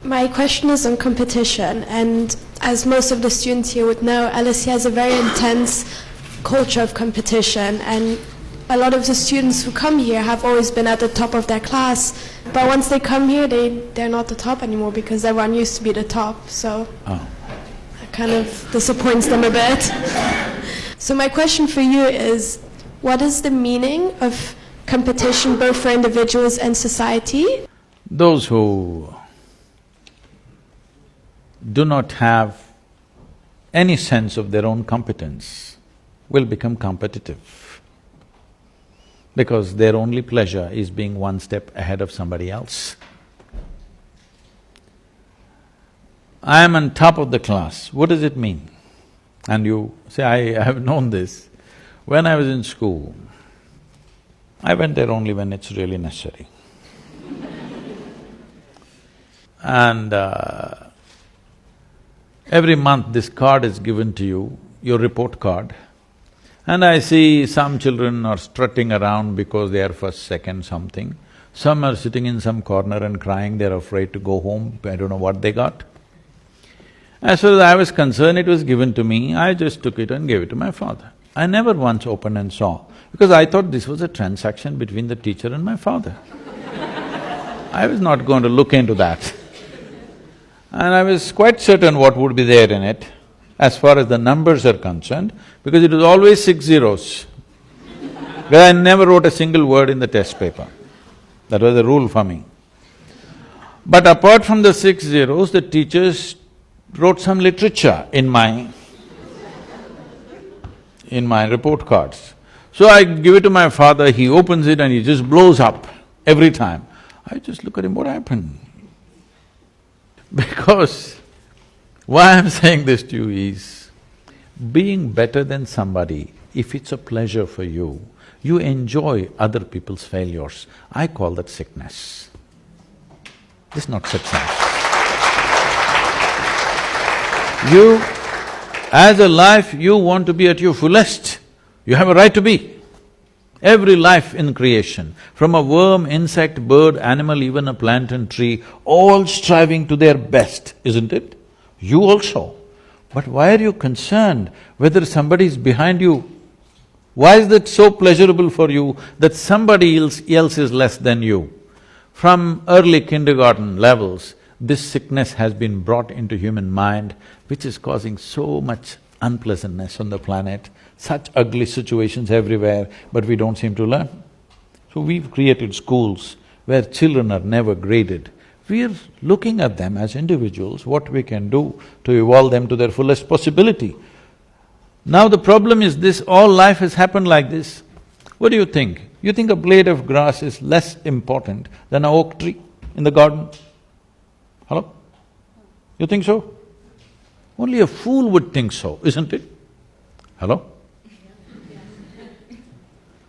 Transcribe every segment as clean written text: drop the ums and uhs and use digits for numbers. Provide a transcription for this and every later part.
My question is on competition, and as most of the students here would know, LSE has a very intense culture of competition, and a lot of the students who come here have always been at the top of their class, but once they come here, they're not the top anymore because everyone used to be the top, so that kind of disappoints them a bit. So my question for you is, what is the meaning of competition both for individuals and society? Those who do not have any sense of their own competence will become competitive because their only pleasure is being one step ahead of somebody else. I am on top of the class, what does it mean? And you say, I have known this. When I was in school, I went there only when it's really necessary. And every month this card is given to you, your report card, and I see some children are strutting around because they are first, second, something. Some are sitting in some corner and crying, they're afraid to go home, I don't know what they got. As far as I was concerned, it was given to me, I just took it and gave it to my father. I never once opened and saw, because I thought this was a transaction between the teacher and my father. I was not going to look into that. And I was quite certain what would be there in it, as far as the numbers are concerned, because it was always 6 zeros. Because I never wrote a single word in the test paper. That was the rule for me. But apart from the 6 zeros, the teachers wrote some literature in my report cards. So I give it to my father, he opens it and he just blows up every time. I just look at him, what happened? Because why I'm saying this to you is, being better than somebody, if it's a pleasure for you, you enjoy other people's failures. I call that sickness. It's not success. You, as a life, you want to be at your fullest. You have a right to be. Every life in creation, from a worm, insect, bird, animal, even a plant and tree, all striving to their best, isn't it? You also. But why are you concerned whether somebody is behind you? Why is that so pleasurable for you that somebody else is less than you? From early kindergarten levels, this sickness has been brought into human mind, which is causing so much unpleasantness on the planet, such ugly situations everywhere, but we don't seem to learn. So we've created schools where children are never graded. We're looking at them as individuals, what we can do to evolve them to their fullest possibility. Now the problem is this, all life has happened like this. What do you think? You think a blade of grass is less important than an oak tree in the garden? Hello? You think so? Only a fool would think so, isn't it? Hello?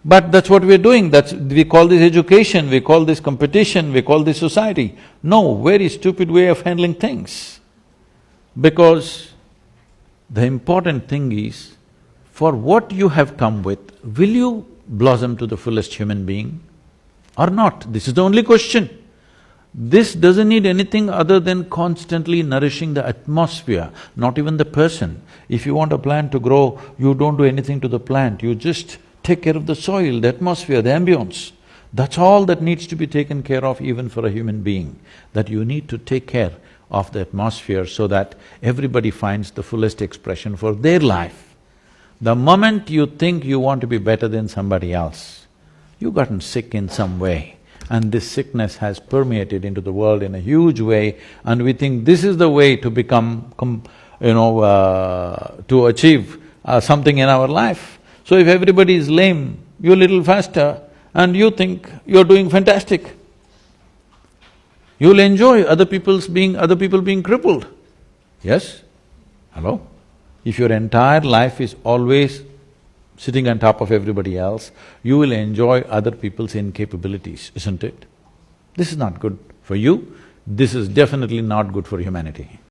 But that's what we're doing, we call this education, we call this competition, we call this society. No, very stupid way of handling things. Because the important thing is, for what you have come with, will you blossom to the fullest human being or not? This is the only question. This doesn't need anything other than constantly nourishing the atmosphere, not even the person. If you want a plant to grow, you don't do anything to the plant, you just take care of the soil, the atmosphere, the ambience. That's all that needs to be taken care of even for a human being, that you need to take care of the atmosphere so that everybody finds the fullest expression for their life. The moment you think you want to be better than somebody else, you've gotten sick in some way. And this sickness has permeated into the world in a huge way, and we think this is the way to become, to achieve something in our life. So if everybody is lame, you're a little faster and you think you're doing fantastic. You'll enjoy other people being crippled. Yes? Hello? If your entire life is always sitting on top of everybody else, you will enjoy other people's incapabilities, isn't it? This is not good for you, this is definitely not good for humanity.